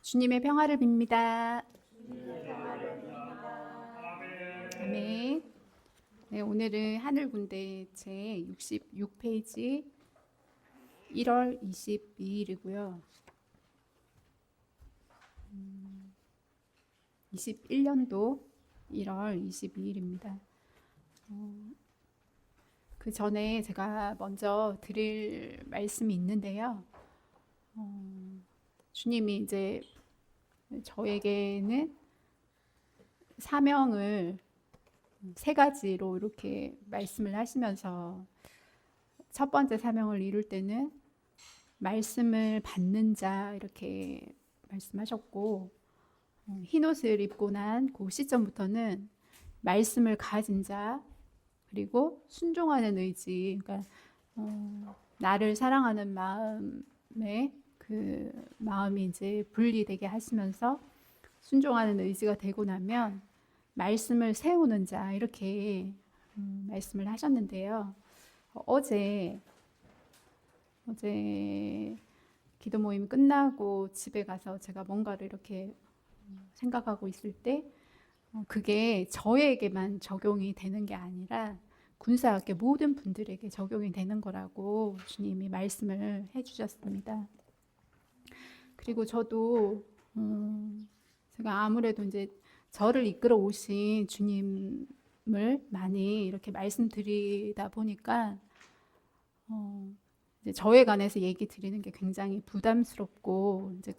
주님의 평화를 빕니다. 아멘. 네, 오늘은 하늘군대 제 66페이지 1월 22일이고요. 21년도 1월 22일입니다. 그 전에 제가 먼저 드릴 말씀이 있는데요. 주님이 이제 저에게는 사명을 세 가지로 이렇게 말씀을 하시면서 첫 번째 사명을 이룰 때는 말씀을 받는 자 이렇게 말씀하셨고, 흰옷을 입고 난 그 시점부터는 말씀을 가진 자, 그리고 순종하는 의지, 그러니까 나를 사랑하는 마음에 그 마음이 이제 분리되게 하시면서 순종하는 의지가 되고 나면 말씀을 세우는 자 이렇게 말씀을 하셨는데요. 어제 기도 모임 끝나고 집에 가서 제가 뭔가를 이렇게 생각하고 있을 때 그게 저에게만 적용이 되는 게 아니라 군사학교 모든 분들에게 적용이 되는 거라고 주님이 말씀을 해주셨습니다. 그리고 저도 제가 아무래도 이제 저를 이끌어 오신 주님을 많이 이렇게 말씀드리다 보니까 이제 저에 관해서 얘기 드리는 게 굉장히 부담스럽고 이제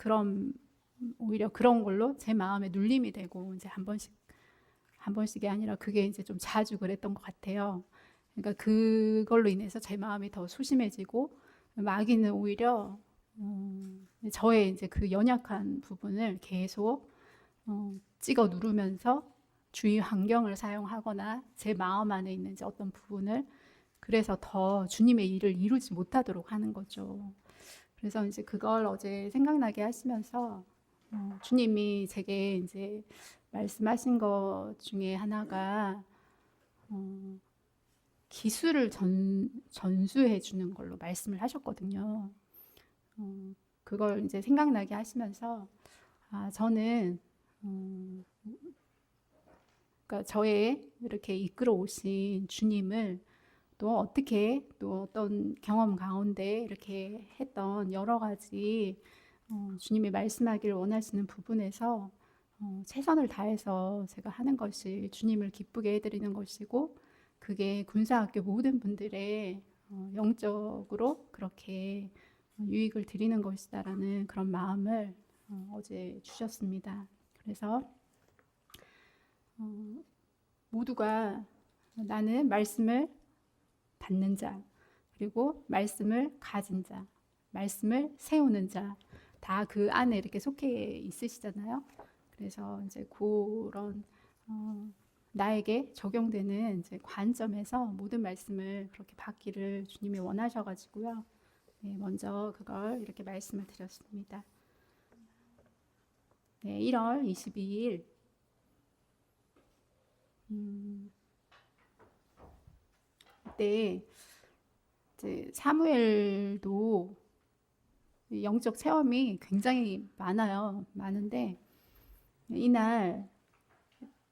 오히려 그런 걸로 제 마음에 눌림이 되고 이제 한 번씩이 아니라 그게 이제 좀 자주 그랬던 것 같아요. 그러니까 그걸로 인해서 제 마음이 더 소심해지고 마귀는 오히려 저의 이제 그 연약한 부분을 계속 찍어 누르면서 주위 환경을 사용하거나 제 마음 안에 있는 이제 어떤 부분을 그래서 더 주님의 일을 이루지 못하도록 하는 거죠. 그래서 이제 그걸 어제 생각나게 하시면서 주님이 제게 이제 말씀하신 것 중에 하나가 기술을 전수해 주는 걸로 말씀을 하셨거든요. 그걸 이제 생각나게 하시면서 저는 그러니까 저의 이렇게 이끌어 오신 주님을 또 어떻게 또 어떤 경험 가운데 이렇게 했던 여러 가지 주님이 말씀하기를 원하시는 부분에서 최선을 다해서 제가 하는 것이 주님을 기쁘게 해드리는 것이고 그게 군사학교 모든 분들의 영적으로 그렇게 유익을 드리는 것이다라는 그런 마음을 어제 주셨습니다. 그래서 모두가 나는 말씀을 받는 자, 그리고 말씀을 가진 자, 말씀을 세우는 자, 다 그 안에 이렇게 속해 있으시잖아요. 그래서 이제 그런 나에게 적용되는 이제 관점에서 모든 말씀을 그렇게 받기를 주님이 원하셔가지고요. 네, 먼저 그걸 이렇게 말씀을 드렸습니다. 네, 1월 22일 그때 이제 사무엘도 영적 체험이 굉장히 많은데 이날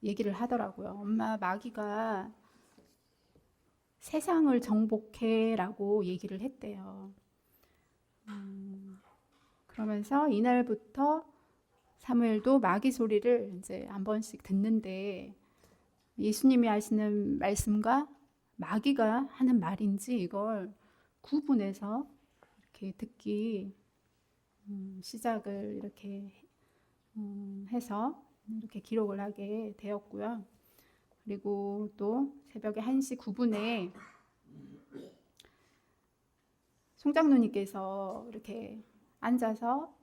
얘기를 하더라고요. 엄마, 마귀가 세상을 정복해라고 얘기를 했대요. 그러면서 이날부터 사무엘도 마귀 소리를 이제 한 번씩 듣는데 예수님이 하시는 말씀과 마귀가 하는 말인지 이걸 구분해서 이렇게 듣기 시작을 이렇게 해서 이렇게 기록을 하게 되었고요. 그리고 또 새벽에 1시 9분에 송장로님께서 이렇게 앉아서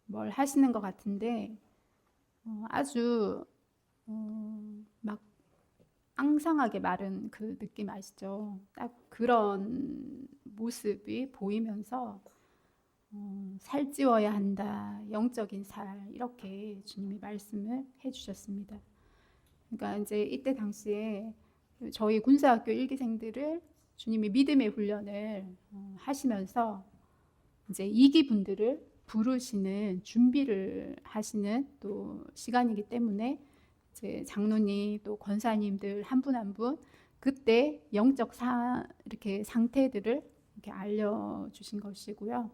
뭘 하시는 것 같은데 아주 막 앙상하게 마른 그 느낌 아시죠? 딱 그런 모습이 보이면서 살찌워야 한다, 영적인 살 이렇게 주님이 말씀을 해주셨습니다. 그러니까 이제 이때 당시에 저희 군사학교 일기생들을 주님이 믿음의 훈련을 하시면서 이제 이기분들을 부르시는 준비를 하시는 또 시간이기 때문에 이제 장로님 또 권사님들 한 분 한 분 그때 영적 이렇게 상태들을 이렇게 알려주신 것이고요.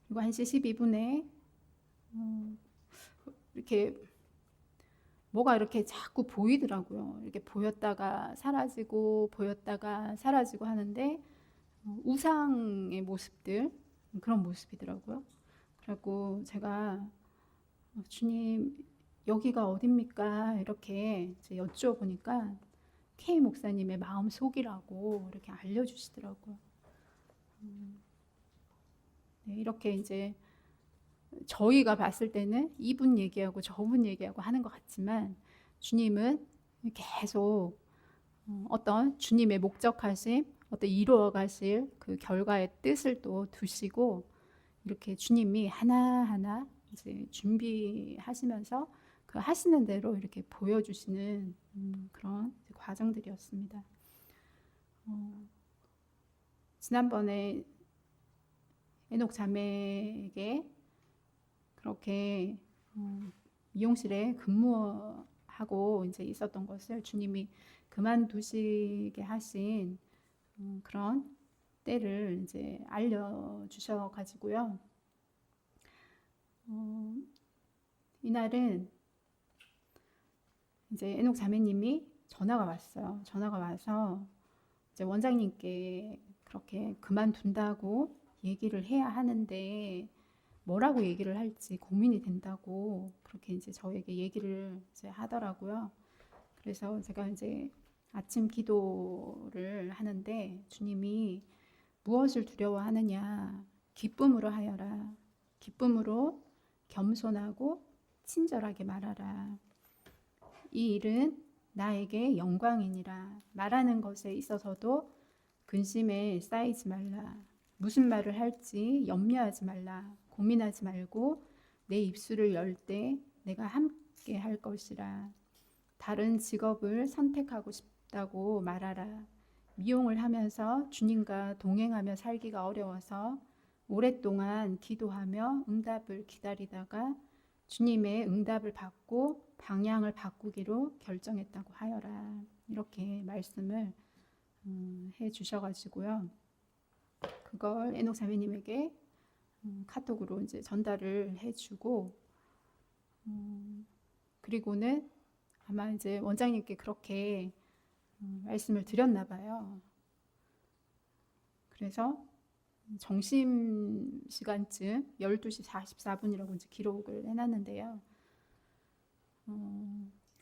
그리고 1시 12분에 이렇게 뭐가 이렇게 자꾸 보이더라고요. 이렇게 보였다가 사라지고 보였다가 사라지고 하는데 우상의 모습들 그런 모습이더라고요. 그리고 제가 주님 여기가 어딥니까? 이렇게 여쭈어보니까 K 목사님의 마음속이라고 이렇게 알려주시더라고요. 네, 이렇게 이제 저희가 봤을 때는 이분 얘기하고 저분 얘기하고 하는 것 같지만 주님은 계속 어떤 주님의 목적하심, 어떤 이루어 가실 그 결과의 뜻을 또 두시고 이렇게 주님이 하나하나 이제 준비하시면서 그 하시는 대로 이렇게 보여주시는 그런 과정들이었습니다. 지난번에 에녹 자매에게 그렇게 미용실에 근무하고 이제 있었던 것을 주님이 그만두시게 하신 그런 때를 이제 알려주셔 가지고요. 이날은 이제 에녹 자매님이 전화가 왔어요. 전화가 와서 이제 원장님께 그렇게 그만둔다고 얘기를 해야 하는데 뭐라고 얘기를 할지 고민이 된다고 그렇게 이제 저에게 얘기를 이제 하더라고요. 그래서 제가 이제 아침 기도를 하는데 주님이 무엇을 두려워하느냐 기쁨으로 하여라. 기쁨으로 겸손하고 친절하게 말하라. 이 일은 나에게 영광이니라. 말하는 것에 있어서도 근심에 쌓이지 말라. 무슨 말을 할지 염려하지 말라. 고민하지 말고 내 입술을 열 때 내가 함께 할 것이라. 다른 직업을 선택하고 싶다고 말하라. 미용을 하면서 주님과 동행하며 살기가 어려워서 오랫동안 기도하며 응답을 기다리다가 주님의 응답을 받고 방향을 바꾸기로 결정했다고 하여라. 이렇게 말씀을 해 주셔가지고요. 그걸 에녹 자매님에게 카톡으로 이제 전달을 해주고 그리고는 아마 이제 원장님께 그렇게 말씀을 드렸나 봐요. 그래서 점심시간쯤 12시 44분이라고 이제 기록을 해놨는데요.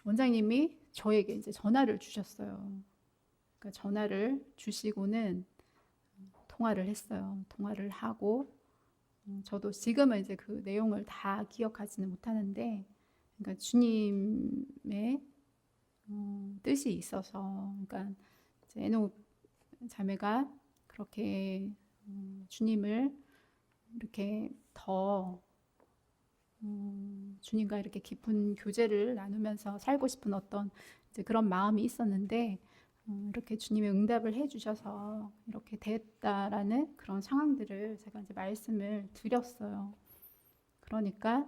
원장님이 저에게 이제 전화를 주셨어요. 그러니까 전화를 주시고는 통화를 했어요. 통화를 하고 저도 지금은 이제 그 내용을 다 기억하지는 못하는데 그러니까 주님의 뜻이 있어서 그러니까 이제 에녹 자매가 그렇게 주님을 이렇게 더 주님과 이렇게 깊은 교제를 나누면서 살고 싶은 어떤 이제 그런 마음이 있었는데 이렇게 주님의 응답을 해주셔서 이렇게 됐다라는 그런 상황들을 제가 이제 말씀을 드렸어요. 그러니까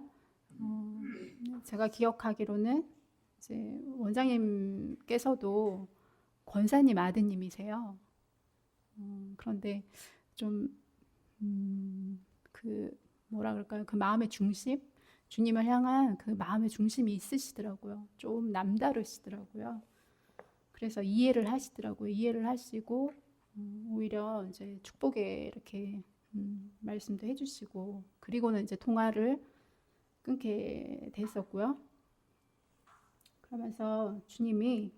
제가 기억하기로는 이제 원장님께서도 권사님 아드님이세요. 그런데 좀 그 뭐라 그럴까요? 그 마음의 중심, 주님을 향한 그 마음의 중심이 있으시더라고요. 좀 남다르시더라고요. 그래서 이해를 하시더라고요. 이해를 하시고 오히려 이제 축복에 이렇게 말씀도 해주시고 그리고는 이제 통화를 끊게 됐었고요. 그러면서 주님이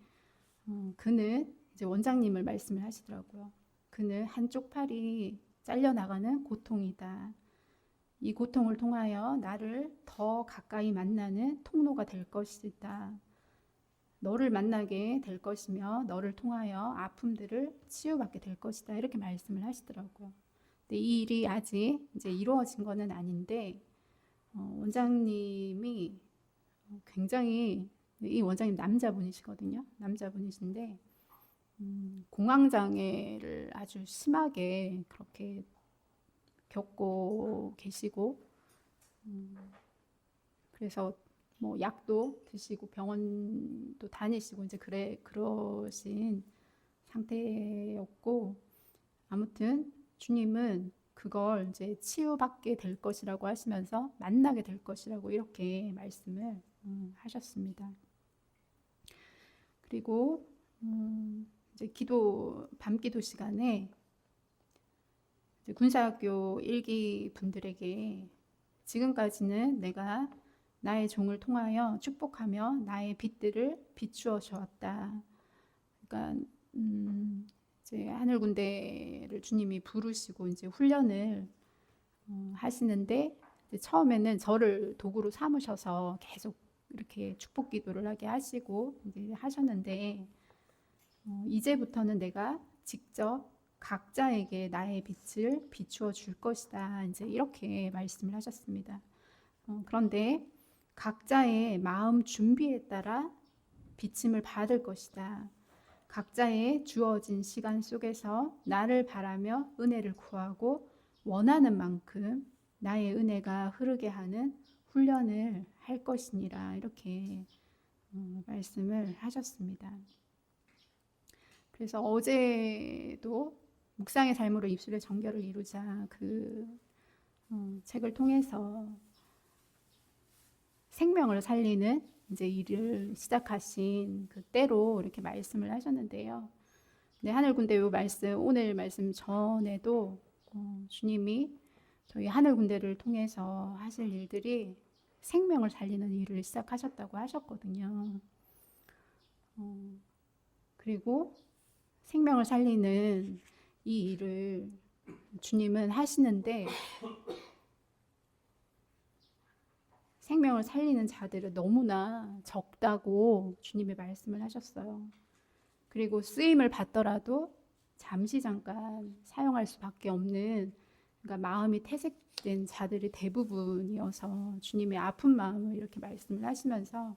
그는 이제 원장님을 말씀을 하시더라고요. 그는 한쪽 팔이 잘려나가는 고통이다. 이 고통을 통하여 나를 더 가까이 만나는 통로가 될 것이다. 너를 만나게 될 것이며 너를 통하여 아픔들을 치유받게 될 것이다. 이렇게 말씀을 하시더라고요. 근데 이 일이 아직 이제 이루어진 거는 아닌데 원장님이 굉장히 이 원장님 남자분이시거든요. 남자분이신데 공황장애를 아주 심하게 그렇게 겪고 계시고, 그래서 뭐 약도 드시고 병원도 다니시고 이제 그러신 상태였고, 아무튼 주님은 그걸 이제 치유받게 될 것이라고 하시면서 만나게 될 것이라고 이렇게 말씀을 하셨습니다. 그리고 이제 밤기도 시간에 이제 군사학교 일기 분들에게 지금까지는 내가 나의 종을 통하여 축복하며 나의 빛들을 비추어 주었다. 그러니까 이제 하늘 군대를 주님이 부르시고 이제 훈련을 하시는데, 이제 처음에는 저를 도구로 삼으셔서 계속 이렇게 축복 기도를 하게 하시고 이제 하셨는데, 이제부터는 내가 직접 각자에게 나의 빛을 비추어 줄 것이다. 이제 이렇게 말씀을 하셨습니다. 그런데 각자의 마음 준비에 따라 비침을 받을 것이다. 각자의 주어진 시간 속에서 나를 바라며 은혜를 구하고 원하는 만큼 나의 은혜가 흐르게 하는 훈련을 할 것이니라. 이렇게 말씀을 하셨습니다. 그래서 어제도 묵상의 삶으로 입술의 정결을 이루자 그 책을 통해서 생명을 살리는 이제 일을 시작하신 그때로 이렇게 말씀을 하셨는데요. 네, 하늘군대요 말씀, 오늘 말씀 전에도 주님이 저희 하늘군대를 통해서 하실 일들이 생명을 살리는 일을 시작하셨다고 하셨거든요. 그리고 생명을 살리는 이 일을 주님은 하시는데, 생명을 살리는 자들은 너무나 적다고 주님이 말씀을 하셨어요. 그리고 쓰임을 받더라도 잠시 잠깐 사용할 수밖에 없는, 그러니까 마음이 태색된 자들이 대부분이어서 주님의 아픈 마음을 이렇게 말씀을 하시면서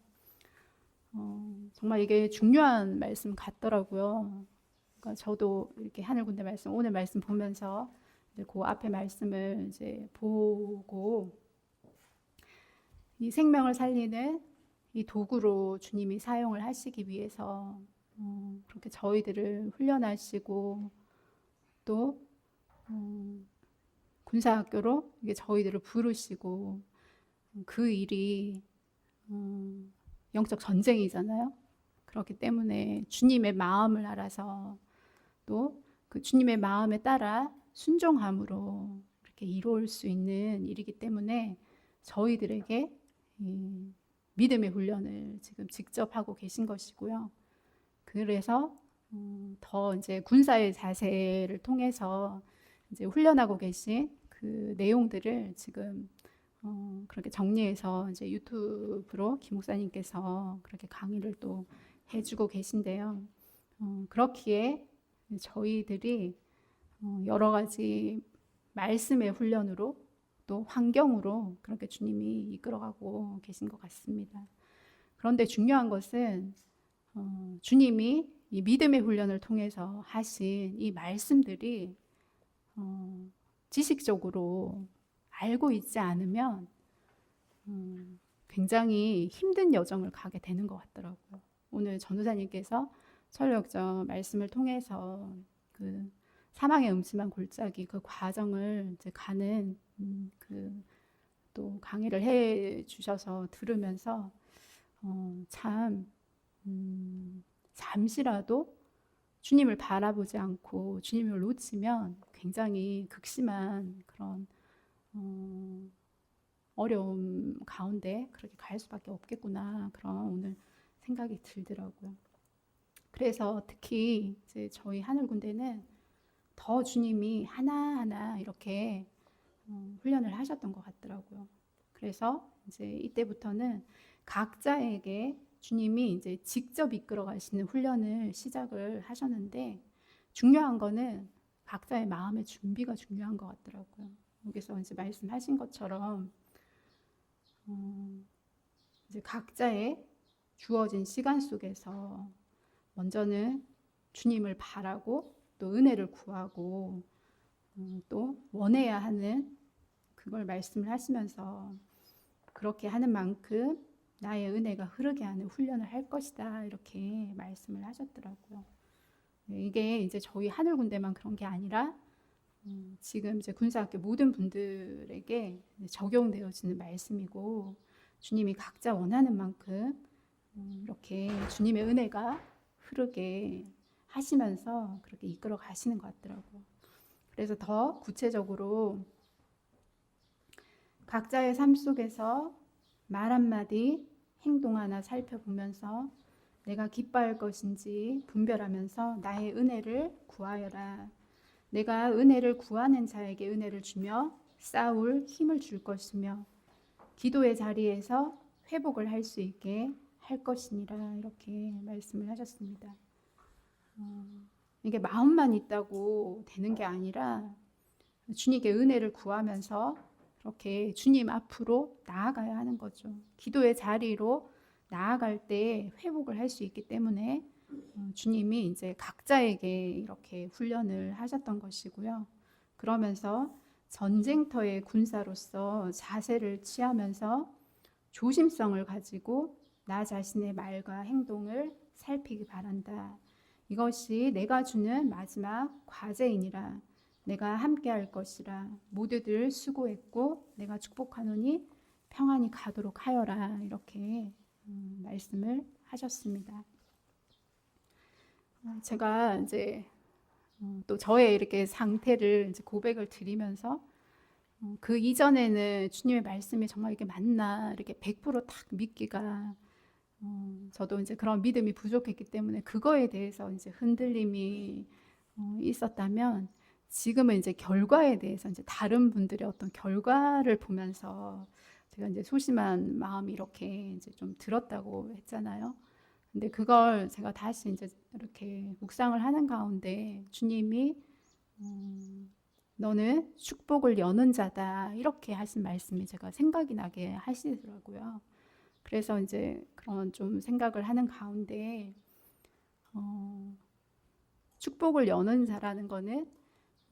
정말 이게 중요한 말씀 같더라고요. 그러니까 저도 이렇게 하늘군대 말씀, 오늘 말씀 보면서 이제 그 앞에 말씀을 이제 보고 이 생명을 살리는 이 도구로 주님이 사용을 하시기 위해서 그렇게 저희들을 훈련하시고 또 군사학교로 이게 저희들을 부르시고 그 일이 영적 전쟁이잖아요. 그렇기 때문에 주님의 마음을 알아서 또 그 주님의 마음에 따라 순종함으로 이렇게 이루어질 수 있는 일이기 때문에 저희들에게 이 믿음의 훈련을 지금 직접 하고 계신 것이고요. 그래서 더 이제 군사의 자세를 통해서 이제 훈련하고 계신 그 내용들을 지금 그렇게 정리해서 이제 유튜브로 김 목사님께서 그렇게 강의를 또 해주고 계신데요. 그렇기에 저희들이 여러 가지 말씀의 훈련으로 또 환경으로 그렇게 주님이 이끌어가고 계신 것 같습니다. 그런데 중요한 것은 주님이 이 믿음의 훈련을 통해서 하신 이 말씀들이 지식적으로 알고 있지 않으면 굉장히 힘든 여정을 가게 되는 것 같더라고요. 오늘 전도사님께서 철력적 말씀을 통해서 그 사망의 음침한 골짜기 그 과정을 이제 가는 그 또 강의를 해 주셔서 들으면서 참 잠시라도 주님을 바라보지 않고 주님을 놓치면 굉장히 극심한 그런 어려움 가운데 그렇게 갈 수밖에 없겠구나, 그런 오늘 생각이 들더라고요. 그래서 특히 이제 저희 하늘군대는 더 주님이 하나하나 이렇게 훈련을 하셨던 것 같더라고요. 그래서 이제 이때부터는 각자에게 주님이 이제 직접 이끌어 가시는 훈련을 시작을 하셨는데, 중요한 거는 각자의 마음의 준비가 중요한 것 같더라고요. 여기서 이제 말씀하신 것처럼 이제 각자의 주어진 시간 속에서 먼저는 주님을 바라고 또 은혜를 구하고 또 원해야 하는 그걸 말씀을 하시면서 그렇게 하는 만큼 나의 은혜가 흐르게 하는 훈련을 할 것이다 이렇게 말씀을 하셨더라고요. 이게 이제 저희 하늘군대만 그런 게 아니라 지금 이제 군사학교 모든 분들에게 적용되어지는 말씀이고 주님이 각자 원하는 만큼 이렇게 주님의 은혜가 흐르게 하시면서 그렇게 이끌어 가시는 것 같더라고요. 그래서 더 구체적으로 각자의 삶 속에서 말 한마디, 행동 하나 살펴보면서 내가 기뻐할 것인지 분별하면서 나의 은혜를 구하여라. 내가 은혜를 구하는 자에게 은혜를 주며 싸울 힘을 줄 것이며 기도의 자리에서 회복을 할 수 있게 할 것이니라 이렇게 말씀을 하셨습니다. 이게 마음만 있다고 되는 게 아니라 주님께 은혜를 구하면서 그렇게 주님 앞으로 나아가야 하는 거죠. 기도의 자리로 나아갈 때 회복을 할 수 있기 때문에 주님이 이제 각자에게 이렇게 훈련을 하셨던 것이고요. 그러면서 전쟁터의 군사로서 자세를 취하면서 조심성을 가지고 나 자신의 말과 행동을 살피기 바란다. 이것이 내가 주는 마지막 과제이니라. 내가 함께 할 것이라. 모두들 수고했고 내가 축복하노니 평안히 가도록 하여라. 이렇게 말씀을 하셨습니다. 제가 이제 또 저의 이렇게 상태를 이제 고백을 드리면서 그 이전에는 주님의 말씀이 정말 이게 맞나 이렇게 100%딱 믿기가 저도 이제 그런 믿음이 부족했기 때문에 그거에 대해서 이제 흔들림이 있었다면 지금은 이제 결과에 대해서 이제 다른 분들의 어떤 결과를 보면서 제가 이제 소심한 마음이 이렇게 이제 좀 들었다고 했잖아요. 근데 그걸 제가 다시 이제 이렇게 묵상을 하는 가운데 주님이 너는 축복을 여는 자다 이렇게 하신 말씀이 제가 생각이 나게 하시더라고요. 그래서 이제 그런 좀 생각을 하는 가운데 축복을 여는 자라는 거는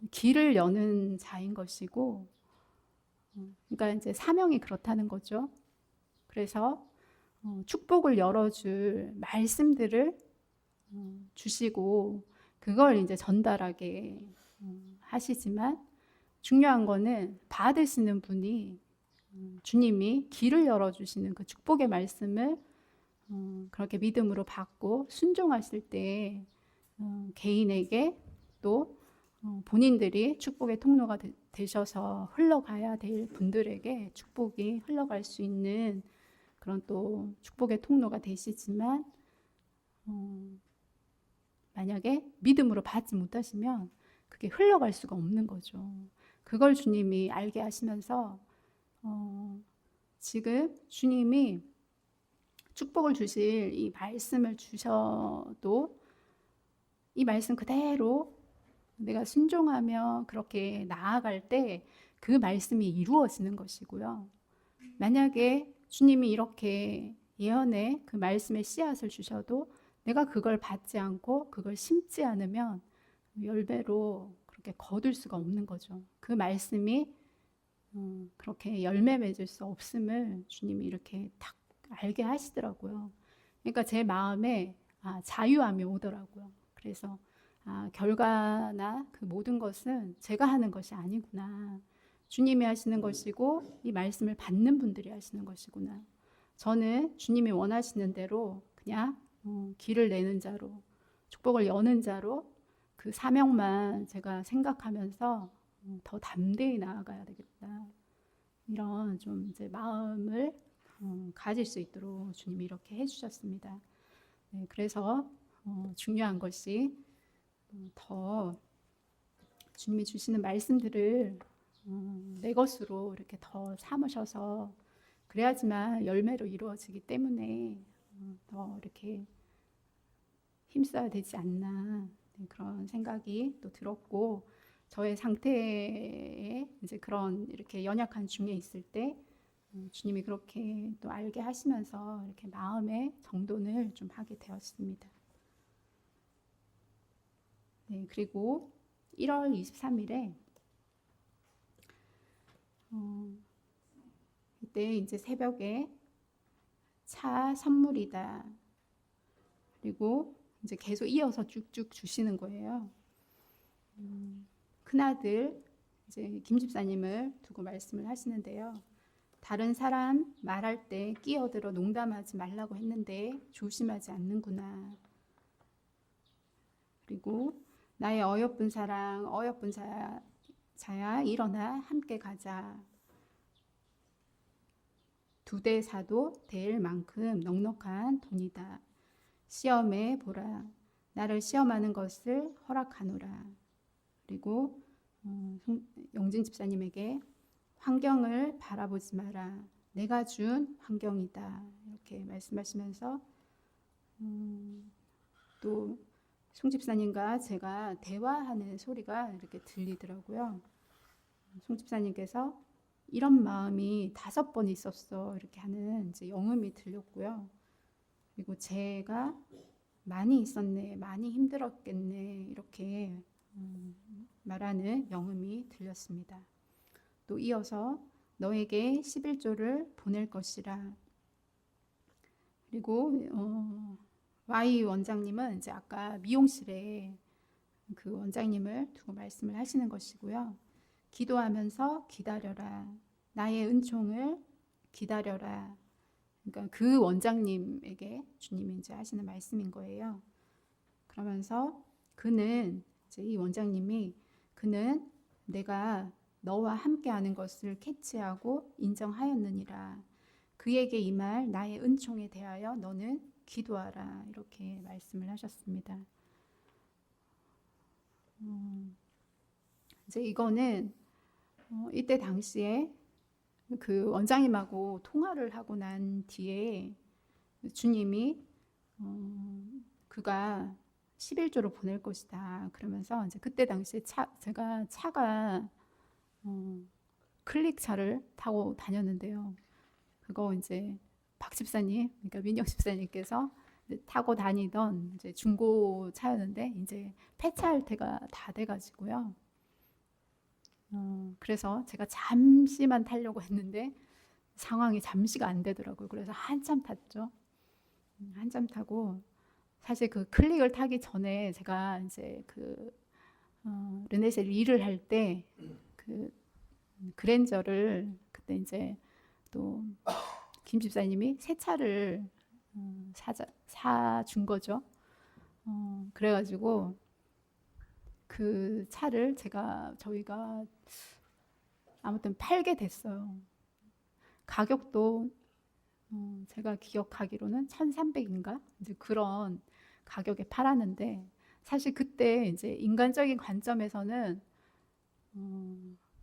길을 여는 자인 것이고, 그러니까 이제 사명이 그렇다는 거죠. 그래서 축복을 열어줄 말씀들을 주시고 그걸 이제 전달하게 하시지만 중요한 거는 받으시는 분이 주님이 길을 열어주시는 그 축복의 말씀을 그렇게 믿음으로 받고 순종하실 때 개인에게 또 본인들이 축복의 통로가 되셔서 흘러가야 될 분들에게 축복이 흘러갈 수 있는 그런 또 축복의 통로가 되시지만 만약에 믿음으로 받지 못하시면 그게 흘러갈 수가 없는 거죠. 그걸 주님이 알게 하시면서 지금 주님이 축복을 주실 이 말씀을 주셔도 이 말씀 그대로 내가 순종하며 그렇게 나아갈 때 그 말씀이 이루어지는 것이고요. 만약에 주님이 이렇게 예언의 그 말씀의 씨앗을 주셔도 내가 그걸 받지 않고 그걸 심지 않으면 열매로 그렇게 거둘 수가 없는 거죠. 그 말씀이 그렇게 열매 맺을 수 없음을 주님이 이렇게 딱 알게 하시더라고요. 그러니까 제 마음에 자유함이 오더라고요. 그래서 결과나 그 모든 것은 제가 하는 것이 아니구나. 주님이 하시는 것이고 이 말씀을 받는 분들이 하시는 것이구나. 저는 주님이 원하시는 대로 그냥 길을 내는 자로 축복을 여는 자로 그 사명만 제가 생각하면서 더 담대히 나아가야 되겠다. 이런 좀 이제 마음을 가질 수 있도록 주님이 이렇게 해주셨습니다. 네, 그래서 중요한 것이 더 주님이 주시는 말씀들을 내 것으로 이렇게 더 삼으셔서 그래야지만 열매로 이루어지기 때문에 더 이렇게 힘써야 되지 않나 그런 생각이 또 들었고 저의 상태에 이제 그런 이렇게 연약한 중에 있을 때 주님이 그렇게 또 알게 하시면서 이렇게 마음의 정돈을 좀 하게 되었습니다. 네, 그리고 1월 23일에 이때 이제 새벽에 차 선물이다. 그리고 이제 계속 이어서 쭉쭉 주시는 거예요. 큰아들 이제 김 집사님을 두고 말씀을 하시는데요. 다른 사람 말할 때 끼어들어 농담하지 말라고 했는데 조심하지 않는구나. 그리고 나의 어여쁜 사랑, 어여쁜 자야 일어나 함께 가자. 두 대 사도 될 만큼 넉넉한 돈이다. 시험해 보라. 나를 시험하는 것을 허락하노라. 그리고 영진 집사님에게 환경을 바라보지 마라. 내가 준 환경이다. 이렇게 말씀하시면서 또 송 집사님과 제가 대화하는 소리가 이렇게 들리더라고요. 송 집사님께서 이런 마음이 5번 있었어. 이렇게 하는 이제 영음이 들렸고요. 그리고 제가 많이 있었네, 많이 힘들었겠네, 이렇게 말하는 영음이 들렸습니다. 또 이어서 너에게 11조를 보낼 것이라. 그리고 Y 원장님은 이제 아까 미용실에 그 원장님을 두고 말씀을 하시는 것이고요. 기도하면서 기다려라. 나의 은총을 기다려라. 그러니까 그 원장님에게 주님이 이제 하시는 말씀인 거예요. 그러면서 그는 이제 이 원장님이 그는 내가 너와 함께하는 것을 캐치하고 인정하였느니라. 그에게 이 말 나의 은총에 대하여 너는 기도하라. 이렇게 말씀을 하셨습니다. 이제 이거는 이때 당시에 그 원장님하고 통화를 하고 난 뒤에 주님이 그가 11조로 보낼 것이다. 그러면서 이제 그때 당시에 제가 차가 클릭 차를 타고 다녔는데요. 그거 이제 박 집사님, 그러니까 민영 집사님께서 타고 다니던 이제 중고 차였는데 이제 폐차할 때가 다 돼가지고요. 그래서 제가 잠시만 타려고 했는데 상황이 잠시가 안 되더라고요. 그래서 한참 탔죠. 한참 타고 사실 그 클릭을 타기 전에 제가 이제 그 르네셀 일을 할 때 그 그랜저를 그때 이제 또 김 집사님이 새 차를 사준 거죠. 그래가지고 그 차를 저희가 아무튼 팔게 됐어요. 가격도 제가 기억하기로는 1,300인가 이제 그런 가격에 팔았는데 사실 그때 이제 인간적인 관점에서는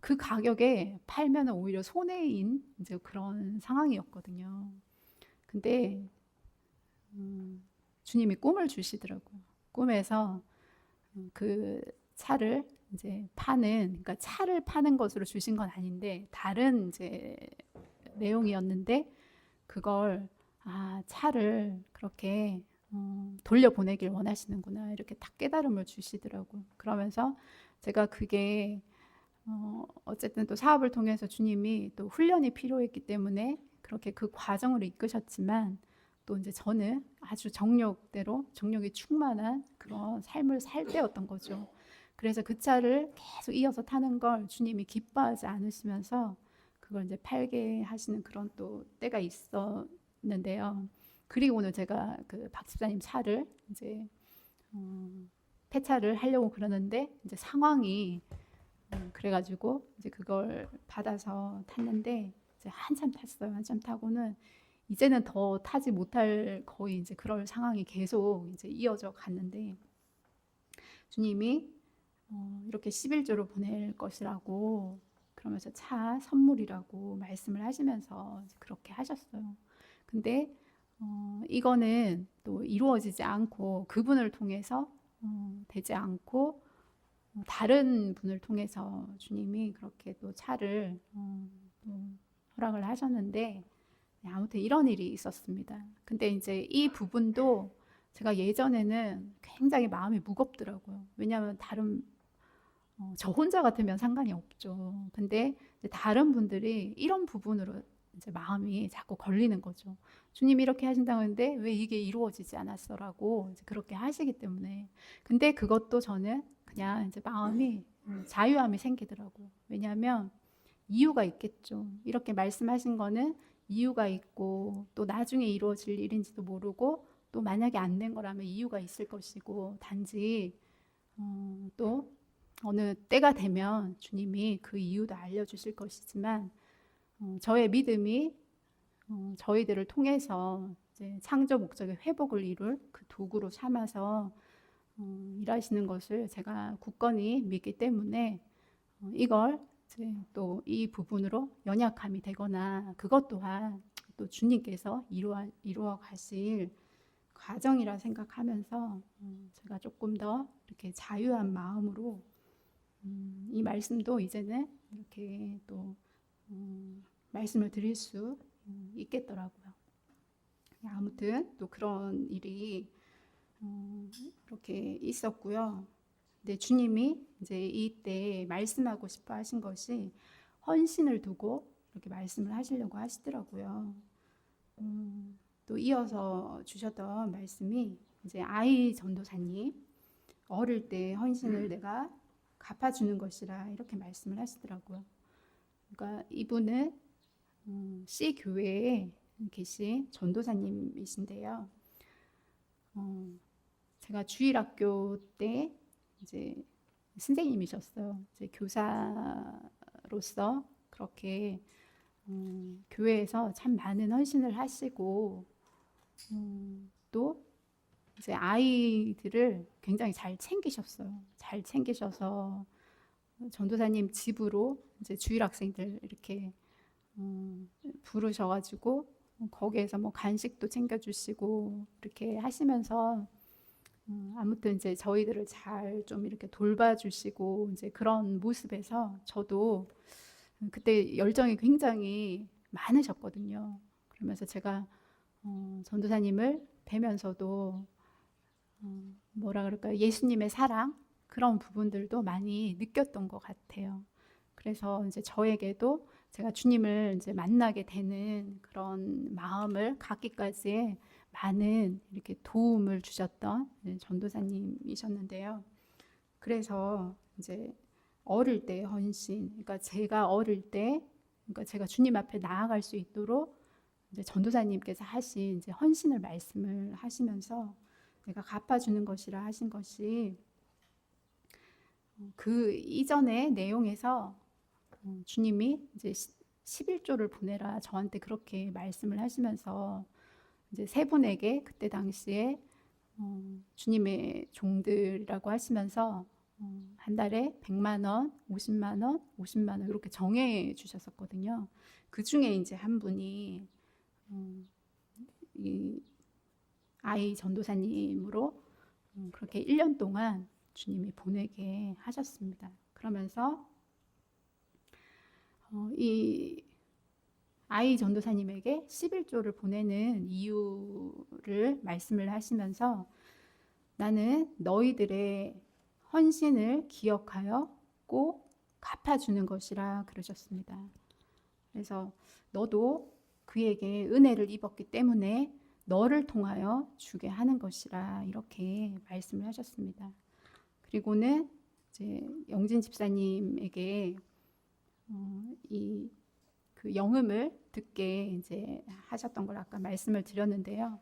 그 가격에 팔면 오히려 손해인 이제 그런 상황이었거든요. 근데 주님이 꿈을 주시더라고요. 꿈에서 그 차를 이제 그러니까 차를 파는 것으로 주신 건 아닌데 다른 이제 내용이었는데 그걸 차를 그렇게 돌려보내길 원하시는구나 이렇게 딱 깨달음을 주시더라고요. 그러면서 제가 그게 어쨌든 또 사업을 통해서 주님이 또 훈련이 필요했기 때문에 그렇게 그 과정으로 이끄셨지만 또 이제 저는 아주 정력이 충만한 그런 삶을 살 때였던 거죠. 그래서 그 차를 계속 이어서 타는 걸 주님이 기뻐하지 않으시면서 그걸 이제 팔게 하시는 그런 또 때가 있었는데요. 그리고는 제가 그 박 집사님 차를 이제 폐차를 하려고 그러는데 이제 상황이 그래가지고 이제 그걸 받아서 탔는데 이제 한참 탔어요. 한참 타고는 이제는 더 타지 못할 거의 이제 그럴 상황이 계속 이제 이어져 갔는데 주님이 이렇게 11조로 보낼 것이라고 그러면서 차 선물이라고 말씀을 하시면서 그렇게 하셨어요. 근데 이거는 또 이루어지지 않고 그분을 통해서 되지 않고 다른 분을 통해서 주님이 그렇게 또 차를 또 허락을 하셨는데 아무튼 이런 일이 있었습니다. 근데 이제 이 부분도 제가 예전에는 굉장히 마음이 무겁더라고요. 왜냐하면 저 혼자 같으면 상관이 없죠. 근데 이제 다른 분들이 이런 부분으로 이제 마음이 자꾸 걸리는 거죠. 주님이 이렇게 하신다고 했는데 왜 이게 이루어지지 않았어라고 이제 그렇게 하시기 때문에. 근데 그것도 저는 그냥 이제 마음이 자유함이 생기더라고요. 왜냐하면 이유가 있겠죠. 이렇게 말씀하신 거는 이유가 있고 또 나중에 이루어질 일인지도 모르고 또 만약에 안 된 거라면 이유가 있을 것이고 단지 또 어느 때가 되면 주님이 그 이유도 알려주실 것이지만 저의 믿음이 저희들을 통해서 이제 창조 목적의 회복을 이룰 그 도구로 삼아서 일하시는 것을 제가 굳건히 믿기 때문에 이걸 이제 또 이 부분으로 연약함이 되거나 그것 또한 또 주님께서 이루어 가실 과정이라 생각하면서 제가 조금 더 이렇게 자유한 마음으로 이 말씀도 이제는 이렇게 또 말씀을 드릴 수 있겠더라고요. 아무튼 또 그런 일이 이렇게 있었고요. 근데 주님이 이제 이때 말씀하고 싶어 하신 것이 헌신을 두고 이렇게 말씀을 하시려고 하시더라고요. 또 이어서 주셨던 말씀이 이제 아이 전도사님 어릴 때 헌신을 내가 갚아주는 것이라 이렇게 말씀을 하시더라고요. 그러니까 이분은 C 교회에 계신 전도사님이신데요. 제가 주일학교 때 이제 선생님이셨어요. 이제 교사로서 그렇게 교회에서 참 많은 헌신을 하시고 또 이제 아이들을 굉장히 잘 챙기셨어요. 잘 챙기셔서 전도사님 집으로 이제 주일 학생들 이렇게 부르셔가지고 거기에서 뭐 간식도 챙겨주시고 이렇게 하시면서 아무튼 이제 저희들을 잘 좀 이렇게 돌봐주시고 이제 그런 모습에서 저도 그때 열정이 굉장히 많으셨거든요. 그러면서 제가 전도사님을 뵈면서도 뭐라 그럴까요? 예수님의 사랑 그런 부분들도 많이 느꼈던 것 같아요. 그래서 이제 저에게도 제가 주님을 이제 만나게 되는 그런 마음을 갖기까지의 많은 이렇게 도움을 주셨던 전도사님이셨는데요. 그래서 이제 어릴 때 헌신, 그러니까 제가 어릴 때, 그러니까 제가 주님 앞에 나아갈 수 있도록 이제 전도사님께서 하신 이제 헌신을 말씀을 하시면서 내가 갚아주는 것이라 하신 것이 그 이전의 내용에서 주님이 이제 11조를 보내라 저한테 그렇게 말씀을 하시면서 이제 세 분에게 그때 당시에 주님의 종들이라고 하시면서 한 달에 100만 원, 50만 원, 50만 원 이렇게 정해 주셨었거든요. 그 중에 이제 한 분이 이 아이 전도사님으로 그렇게 1년 동안 주님이 보내게 하셨습니다. 그러면서 이 아이 전도사님에게 11조를 보내는 이유를 말씀을 하시면서 나는 너희들의 헌신을 기억하여 꼭 갚아주는 것이라 그러셨습니다. 그래서 너도 그에게 은혜를 입었기 때문에 너를 통하여 주게 하는 것이라 이렇게 말씀을 하셨습니다. 그리고는 이제 영진 집사님에게 이 그 영음을 듣게 이제 하셨던 걸 아까 말씀을 드렸는데요.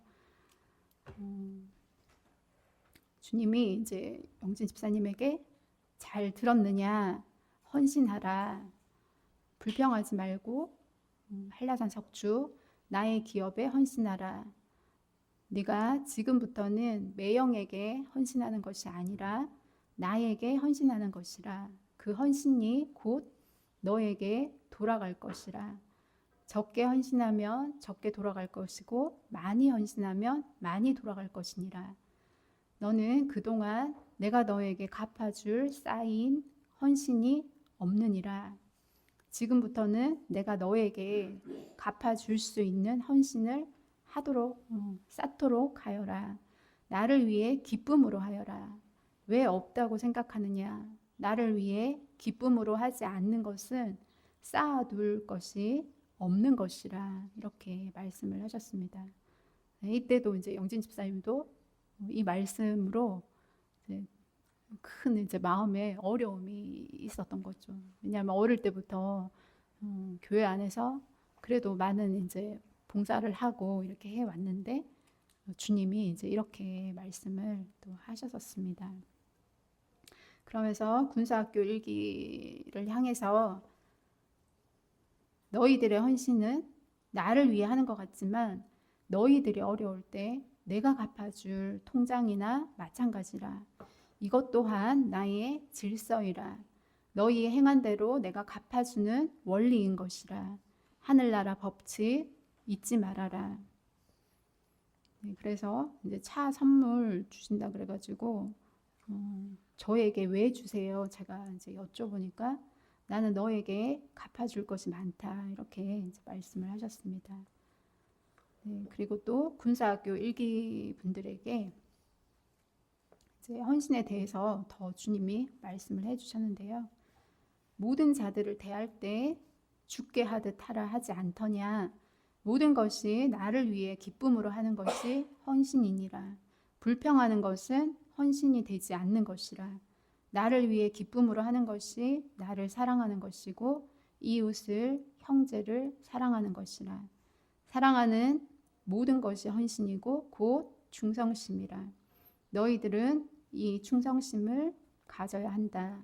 주님이 이제 영진 집사님에게 잘 들었느냐, 헌신하라, 불평하지 말고 한라산 석주 나의 기업에 헌신하라. 네가 지금부터는 매형에게 헌신하는 것이 아니라 나에게 헌신하는 것이라. 그 헌신이 곧 너에게 돌아갈 것이라. 적게 헌신하면 적게 돌아갈 것이고 많이 헌신하면 많이 돌아갈 것이니라. 너는 그동안 내가 너에게 갚아줄 쌓인 헌신이 없느니라. 지금부터는 내가 너에게 갚아줄 수 있는 헌신을 하도록 쌓도록 하여라. 나를 위해 기쁨으로 하여라. 왜 없다고 생각하느냐? 나를 위해 기쁨으로 하지 않는 것은 쌓아둘 것이 없는 것이라 이렇게 말씀을 하셨습니다. 이때도 이제 영진 집사님도 이 말씀으로 이제 큰 이제 마음에 어려움이 있었던 거죠. 왜냐하면 어릴 때부터 교회 안에서 그래도 많은 이제 봉사를 하고 이렇게 해 왔는데 주님이 이제 이렇게 말씀을 또 하셨었습니다. 그러면서 군사학교 1기를 향해서 너희들의 헌신은 나를 위해 하는 것 같지만 너희들이 어려울 때 내가 갚아줄 통장이나 마찬가지라. 이것 또한 나의 질서이라. 너희의 행한 대로 내가 갚아주는 원리인 것이라. 하늘나라 법칙 잊지 말아라. 네, 그래서 이제 차 선물 주신다 그래가지고 저에게 왜 주세요? 제가 이제 여쭤보니까 나는 너에게 갚아줄 것이 많다 이렇게 이제 말씀을 하셨습니다. 네, 그리고 또 군사학교 1기 분들에게 이제 헌신에 대해서 더 주님이 말씀을 해주셨는데요. 모든 자들을 대할 때 죽게 하듯 하라 하지 않더냐. 모든 것이 나를 위해 기쁨으로 하는 것이 헌신이니라. 불평하는 것은 헌신이 되지 않는 것이라. 나를 위해 기쁨으로 하는 것이 나를 사랑하는 것이고 이웃을 형제를 사랑하는 것이라. 사랑하는 모든 것이 헌신이고 곧 충성심이라. 너희들은 이 충성심을 가져야 한다.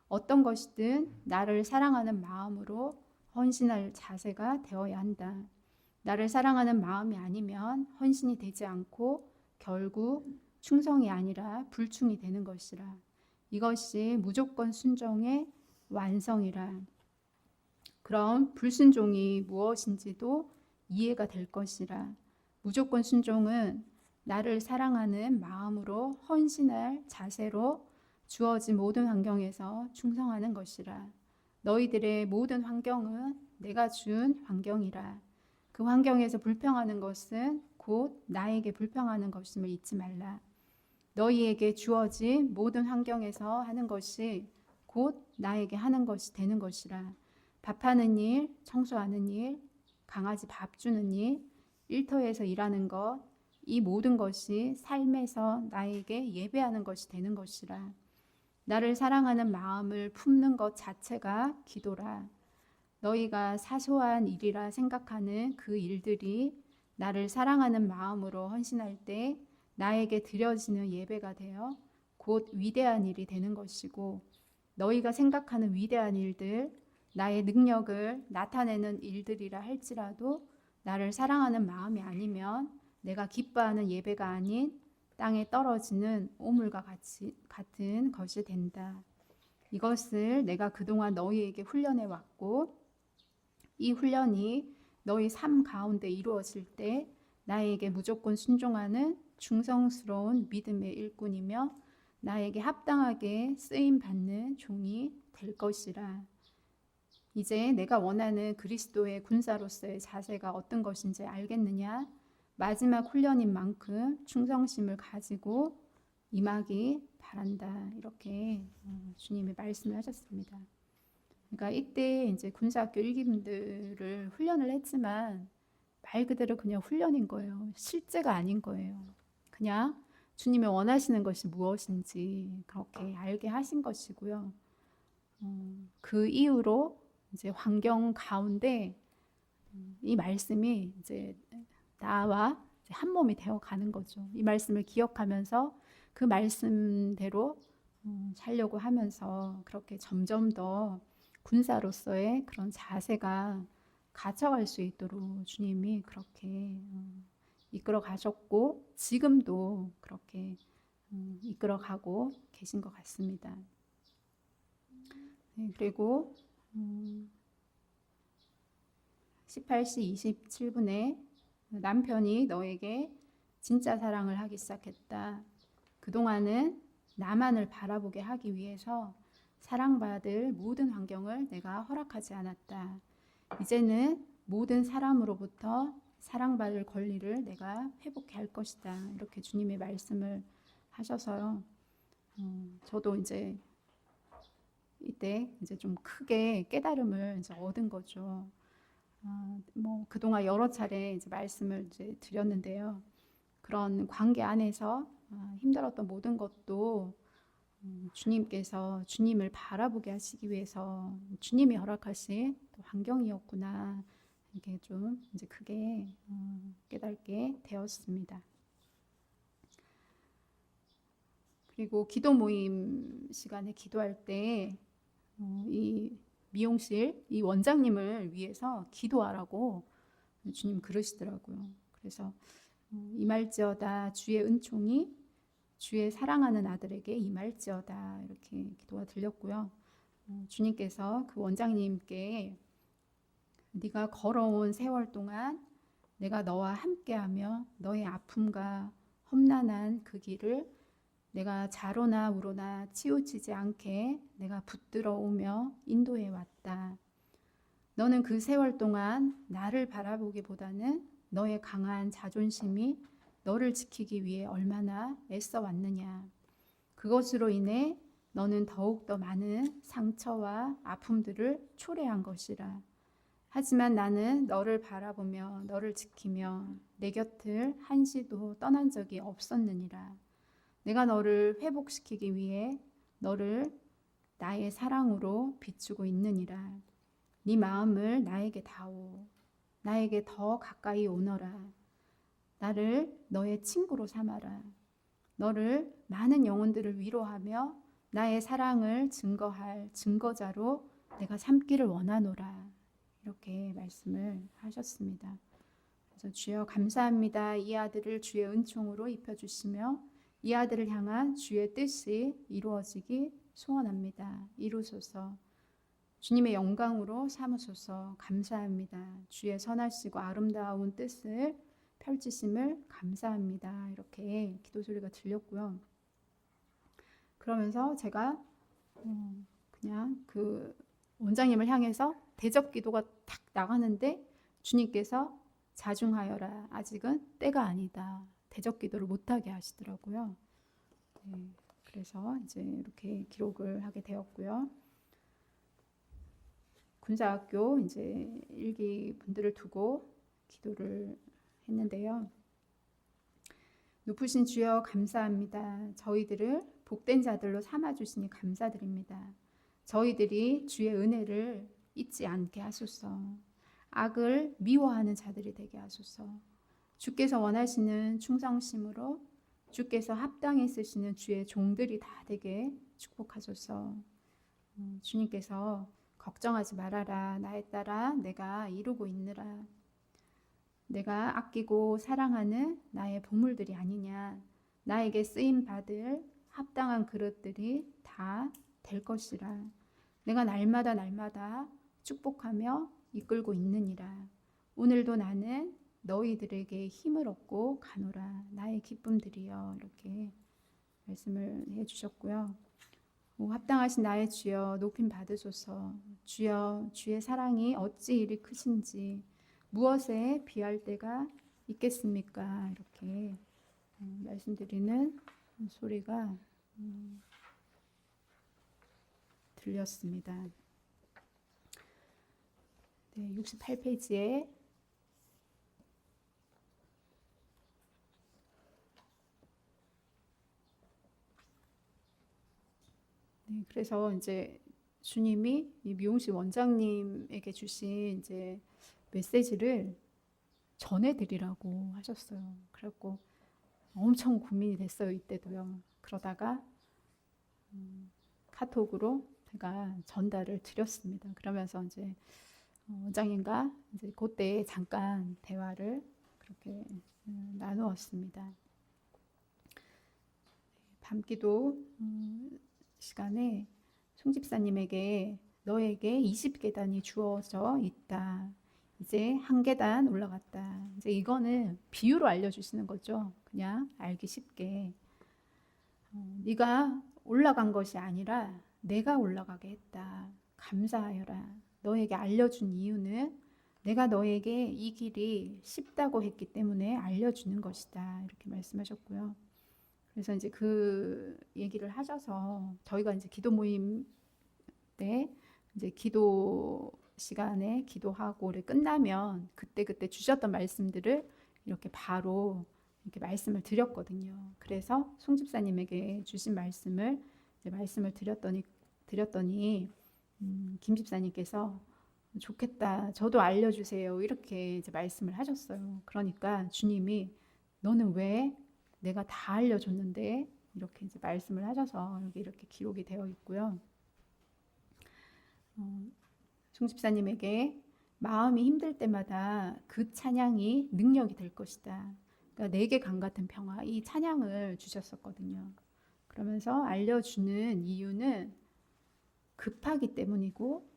어떤 것이든 나를 사랑하는 마음으로 헌신할 자세가 되어야 한다. 나를 사랑하는 마음이 아니면 헌신이 되지 않고 결국 충성이 아니라 불충이 되는 것이라. 이것이 무조건 순종의 완성이라. 그럼 불순종이 무엇인지도 이해가 될 것이라. 무조건 순종은 나를 사랑하는 마음으로 헌신할 자세로 주어진 모든 환경에서 충성하는 것이라. 너희들의 모든 환경은 내가 준 환경이라. 그 환경에서 불평하는 것은 곧 나에게 불평하는 것임을 잊지 말라. 너희에게 주어진 모든 환경에서 하는 것이 곧 나에게 하는 것이 되는 것이라. 밥하는 일, 청소하는 일, 강아지 밥 주는 일, 일터에서 일하는 것, 이 모든 것이 삶에서 나에게 예배하는 것이 되는 것이라. 나를 사랑하는 마음을 품는 것 자체가 기도라. 너희가 사소한 일이라 생각하는 그 일들이 나를 사랑하는 마음으로 헌신할 때 나에게 드려지는 예배가 되어 곧 위대한 일이 되는 것이고, 너희가 생각하는 위대한 일들, 나의 능력을 나타내는 일들이라 할지라도 나를 사랑하는 마음이 아니면 내가 기뻐하는 예배가 아닌 땅에 떨어지는 오물과 같은 것이 된다. 이것을 내가 그동안 너희에게 훈련해 왔고 이 훈련이 너희 삶 가운데 이루어질 때 나에게 무조건 순종하는 충성스러운 믿음의 일꾼이며 나에게 합당하게 쓰임 받는 종이 될 것이라. 이제 내가 원하는 그리스도의 군사로서의 자세가 어떤 것인지 알겠느냐? 마지막 훈련인 만큼 충성심을 가지고 임하기 바란다. 이렇게 주님이 말씀을 하셨습니다. 그러니까 이때 이제 군사학교 1기분들을 훈련을 했지만 말 그대로 그냥 훈련인 거예요. 실제가 아닌 거예요. 그냥 주님이 원하시는 것이 무엇인지 그렇게 알게 하신 것이고요. 그 이후로 이제 환경 가운데 이 말씀이 이제 나와 한 몸이 되어 가는 거죠. 이 말씀을 기억하면서 그 말씀대로 살려고 하면서 그렇게 점점 더 군사로서의 그런 자세가 갖춰갈 수 있도록 주님이 그렇게 이끌어 가셨고 지금도 그렇게 이끌어 가고 계신 것 같습니다. 네, 그리고 18시 27분에 남편이 너에게 진짜 사랑을 하기 시작했다. 그동안은 나만을 바라보게 하기 위해서 사랑받을 모든 환경을 내가 허락하지 않았다. 이제는 모든 사람으로부터 사랑받을 권리를 내가 회복해 할 것이다. 이렇게 주님의 말씀을 하셔서요. 저도 이제 이때 이제 좀 크게 깨달음을 이제 얻은 거죠. 뭐 그동안 여러 차례 이제 말씀을 이제 드렸는데요. 그런 관계 안에서 힘들었던 모든 것도 주님께서 주님을 바라보게 하시기 위해서 주님이 허락하신 환경이었구나. 이게 좀 이제 크게 깨닫게 되었습니다. 그리고 기도 모임 시간에 기도할 때 이 미용실 이 원장님을 위해서 기도하라고 주님 그러시더라고요. 그래서 임할지어다 주의 은총이 주의 사랑하는 아들에게 임할지어다 이렇게 기도가 들렸고요. 주님께서 그 원장님께 네가 걸어온 세월 동안 내가 너와 함께하며 너의 아픔과 험난한 그 길을 내가 좌로나 우로나 치우치지 않게 내가 붙들어 오며 인도해 왔다. 너는 그 세월 동안 나를 바라보기보다는 너의 강한 자존심이 너를 지키기 위해 얼마나 애써 왔느냐. 그것으로 인해 너는 더욱더 많은 상처와 아픔들을 초래한 것이라. 하지만 나는 너를 바라보며 너를 지키며 내 곁을 한시도 떠난 적이 없었느니라. 내가 너를 회복시키기 위해 너를 나의 사랑으로 비추고 있느니라. 네 마음을 나에게 다오. 나에게 더 가까이 오너라. 나를 너의 친구로 삼아라. 너를 많은 영혼들을 위로하며 나의 사랑을 증거할 증거자로 내가 삼기를 원하노라. 이렇게 말씀을 하셨습니다. 그래서 주여 감사합니다. 이 아들을 주의 은총으로 입혀주시며 이 아들을 향한 주의 뜻이 이루어지기 소원합니다. 이루소서. 주님의 영광으로 삼으소서. 감사합니다. 주의 선하시고 아름다운 뜻을 펼치심을 감사합니다. 이렇게 기도 소리가 들렸고요. 그러면서 제가 그냥 그 원장님을 향해서 대접 기도가 탁 나가는데 주님께서 자중하여라. 아직은 때가 아니다. 대접 기도를 못하게 하시더라고요. 네, 그래서 이제 이렇게 기록을 하게 되었고요. 군사학교 이제 일기 분들을 두고 기도를 했는데요. 높으신 주여 감사합니다. 저희들을 복된 자들로 삼아주시니 감사드립니다. 저희들이 주의 은혜를 잊지 않게 하소서. 악을 미워하는 자들이 되게 하소서. 주께서 원하시는 충성심으로 주께서 합당히 쓰시는 주의 종들이 다 되게 축복하소서. 주님께서 걱정하지 말아라. 나에 따라 내가 이루고 있느라. 내가 아끼고 사랑하는 나의 보물들이 아니냐. 나에게 쓰임 받을 합당한 그릇들이 다 될 것이라. 내가 날마다 축복하며 이끌고 있느니라. 오늘도 나는 너희들에게 힘을 얻고 가노라. 나의 기쁨들이여. 이렇게 말씀을 해주셨고요. 합당하신 나의 주여 높임 받으소서. 주여 주의 사랑이 어찌 이리 크신지 무엇에 비할 때가 있겠습니까? 이렇게 말씀드리는 소리가 들렸습니다. 네, 68페이지에 네, 그래서 이제 주님이 이 미용실 원장님에게 주신 이제 메시지를 전해드리라고 하셨어요. 그래갖고 엄청 고민이 됐어요. 이때도요. 그러다가 카톡으로 제가 전달을 드렸습니다. 그러면서 이제 원장님과 이제 그때 잠깐 대화를 그렇게 나누었습니다. 밤기도 시간에 송 집사님에게 너에게 20계단이 주어져 있다. 이제 한 계단 올라갔다. 이제 이거는 비유로 알려주시는 거죠. 그냥 알기 쉽게. 네가 올라간 것이 아니라 내가 올라가게 했다. 감사하여라. 너에게 알려준 이유는 내가 너에게 이 길이 쉽다고 했기 때문에 알려주는 것이다. 이렇게 말씀하셨고요. 그래서 이제 그 얘기를 하셔서 저희가 이제 기도 모임 때 이제 기도 시간에 기도하고를 끝나면 그때 주셨던 말씀들을 이렇게 바로 이렇게 말씀을 드렸거든요. 그래서 송 집사님에게 주신 말씀을 이제 말씀을 드렸더니 김 집사님께서 좋겠다. 저도 알려주세요. 이렇게 이제 말씀을 하셨어요. 그러니까 주님이 너는 왜 내가 다 알려줬는데 이렇게 이제 말씀을 하셔서 여기 이렇게 기록이 되어 있고요. 송 집사님에게 마음이 힘들 때마다 그 찬양이 능력이 될 것이다. 그러니까 내게 강 같은 평화 이 찬양을 주셨었거든요. 그러면서 알려주는 이유는 급하기 때문이고,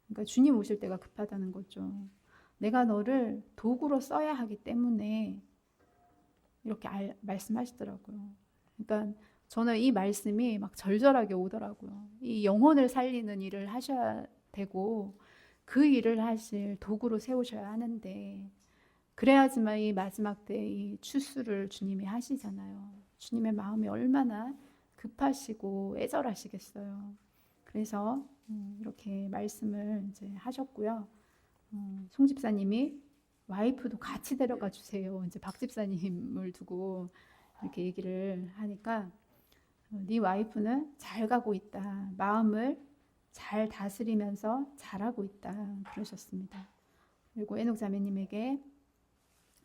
그러니까 주님 오실 때가 급하다는 거죠. 내가 너를 도구로 써야 하기 때문에 이렇게 말씀하시더라고요. 그러니까 저는 이 말씀이 막 절절하게 오더라고요. 이 영혼을 살리는 일을 하셔야 되고 그 일을 하실 도구로 세우셔야 하는데 그래야지만 이 마지막 때 이 추수를 주님이 하시잖아요. 주님의 마음이 얼마나 급하시고 애절하시겠어요. 그래서 이렇게 말씀을 이제 하셨고요. 송 집사님이 와이프도 같이 데려가 주세요. 이제 박 집사님을 두고 이렇게 얘기를 하니까 네 와이프는 잘 가고 있다. 마음을 잘 다스리면서 잘하고 있다. 그러셨습니다. 그리고 에녹 자매님에게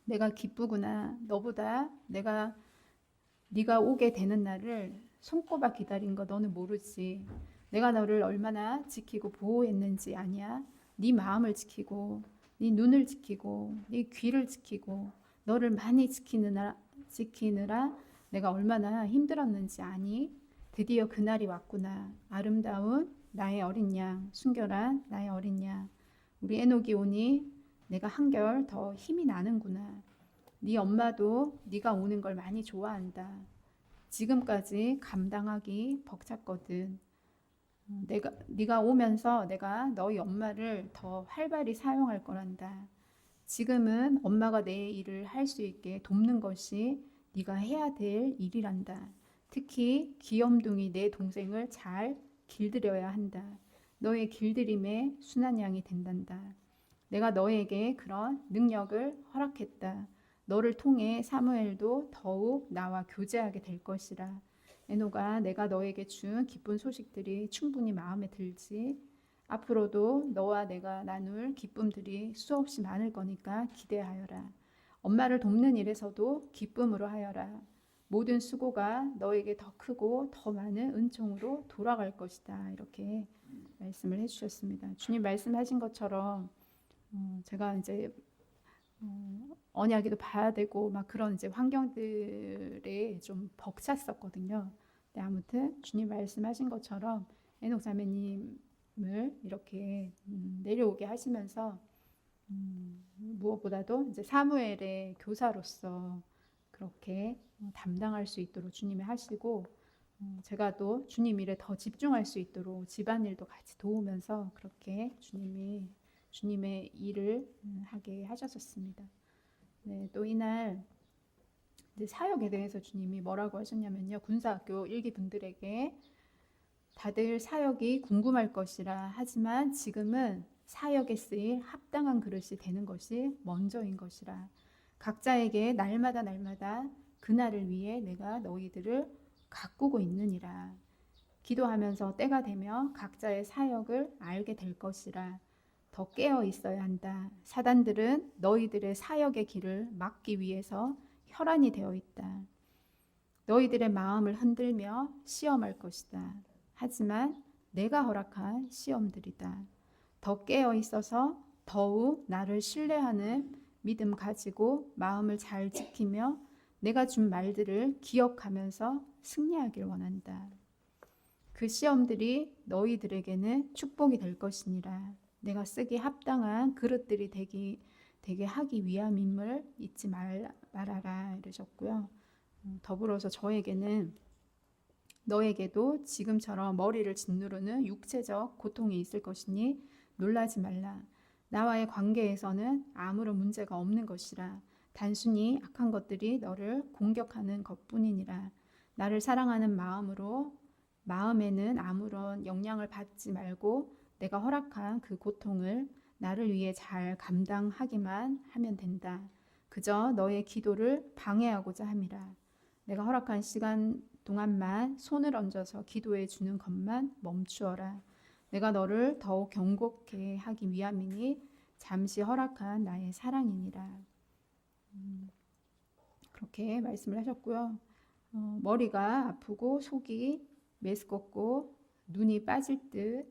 내가 기쁘구나. 너보다 네가 오게 되는 날을 손꼽아 기다린 거 너는 모르지. 내가 너를 얼마나 지키고 보호했는지 아냐? 네 마음을 지키고 네 눈을 지키고 네 귀를 지키고 너를 많이 지키느라 내가 얼마나 힘들었는지 아니? 드디어 그날이 왔구나. 아름다운 나의 어린 양, 순결한 나의 어린 양. 우리 에녹이 오니 내가 한결 더 힘이 나는구나. 네 엄마도 네가 오는 걸 많이 좋아한다. 지금까지 감당하기 벅찼거든. 네가 오면서 내가 너희 엄마를 더 활발히 사용할 거란다. 지금은 엄마가 내 일을 할 수 있게 돕는 것이 네가 해야 될 일이란다. 특히 귀염둥이 내 동생을 잘 길들여야 한다. 너의 길들임에 순한 양이 된단다. 내가 너에게 그런 능력을 허락했다. 너를 통해 사무엘도 더욱 나와 교제하게 될 것이라. 에노가 내가 너에게 준 기쁜 소식들이 충분히 마음에 들지. 앞으로도 너와 내가 나눌 기쁨들이 수없이 많을 거니까 기대하여라. 엄마를 돕는 일에서도 기쁨으로 하여라. 모든 수고가 너에게 더 크고 더 많은 은총으로 돌아갈 것이다. 이렇게 말씀을 해주셨습니다. 주님 말씀하신 것처럼 제가 이제 언약에도 봐야 되고 막 그런 이제 환경들에 좀 벅찼었거든요. 근데 아무튼 주님 말씀하신 것처럼 에녹 자매님을 이렇게 내려오게 하시면서 무엇보다도 이제 사무엘의 교사로서 그렇게 담당할 수 있도록 주님이 하시고 제가 또 주님 일에 더 집중할 수 있도록 집안일도 같이 도우면서 그렇게 주님의 일을 하게 하셨습니다. 네, 또 이날 이제 사역에 대해서 주님이 뭐라고 하셨냐면요. 군사학교 일기 분들에게 다들 사역이 궁금할 것이라 하지만 지금은 사역에 쓰일 합당한 그릇이 되는 것이 먼저인 것이라. 각자에게 날마다 그날을 위해 내가 너희들을 가꾸고 있느니라. 기도하면서 때가 되면 각자의 사역을 알게 될 것이라. 더 깨어 있어야 한다. 사단들은 너희들의 사역의 길을 막기 위해서 혈안이 되어 있다. 너희들의 마음을 흔들며 시험할 것이다. 하지만 내가 허락한 시험들이다. 더 깨어 있어서 더욱 나를 신뢰하는 믿음 가지고 마음을 잘 지키며 내가 준 말들을 기억하면서 승리하길 원한다. 그 시험들이 너희들에게는 축복이 될 것이니라. 내가 쓰기 합당한 그릇들이 되게 하기 위함임을 잊지 말아라 이러셨고요. 더불어서 저에게는 너에게도 지금처럼 머리를 짓누르는 육체적 고통이 있을 것이니 놀라지 말라. 나와의 관계에서는 아무런 문제가 없는 것이라. 단순히 악한 것들이 너를 공격하는 것뿐이니라. 나를 사랑하는 마음에는 아무런 영향을 받지 말고 내가 허락한 그 고통을 나를 위해 잘 감당하기만 하면 된다. 그저 너의 기도를 방해하고자 함이라. 내가 허락한 시간 동안만 손을 얹어서 기도해 주는 것만 멈추어라. 내가 너를 더욱 경고케 하기 위함이니 잠시 허락한 나의 사랑이니라. 그렇게 말씀을 하셨고요. 머리가 아프고 속이 메스껍고 눈이 빠질 듯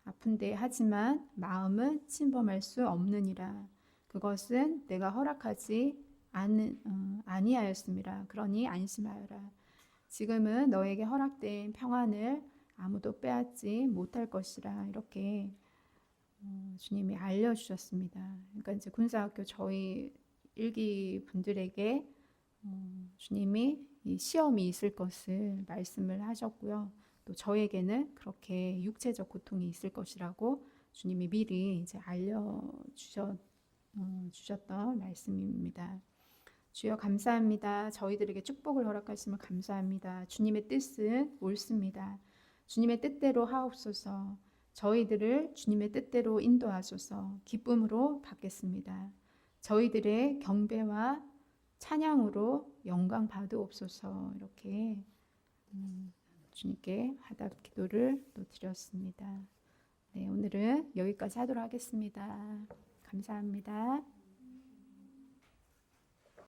아픈데 하지만 마음은 침범할 수 없느니라. 그것은 내가 허락하지 아니하였음이라. 그러니 안심하여라. 지금은 너에게 허락된 평안을 아무도 빼앗지 못할 것이라. 이렇게 주님이 알려주셨습니다. 그러니까 이제 군사학교 저희 일기 분들에게 주님이 이 시험이 있을 것을 말씀을 하셨고요. 또 저에게는 그렇게 육체적 고통이 있을 것이라고 주님이 미리 이제 주셨던 말씀입니다. 주여 감사합니다. 저희들에게 축복을 허락하시면 감사합니다. 주님의 뜻은 옳습니다. 주님의 뜻대로 하옵소서. 저희들을 주님의 뜻대로 인도하소서. 기쁨으로 받겠습니다. 저희들의 경배와 찬양으로 영광 받으옵소서. 이렇게 주님께 화답 기도를 또 드렸습니다. 네, 오늘은 여기까지 하도록 하겠습니다. 감사합니다.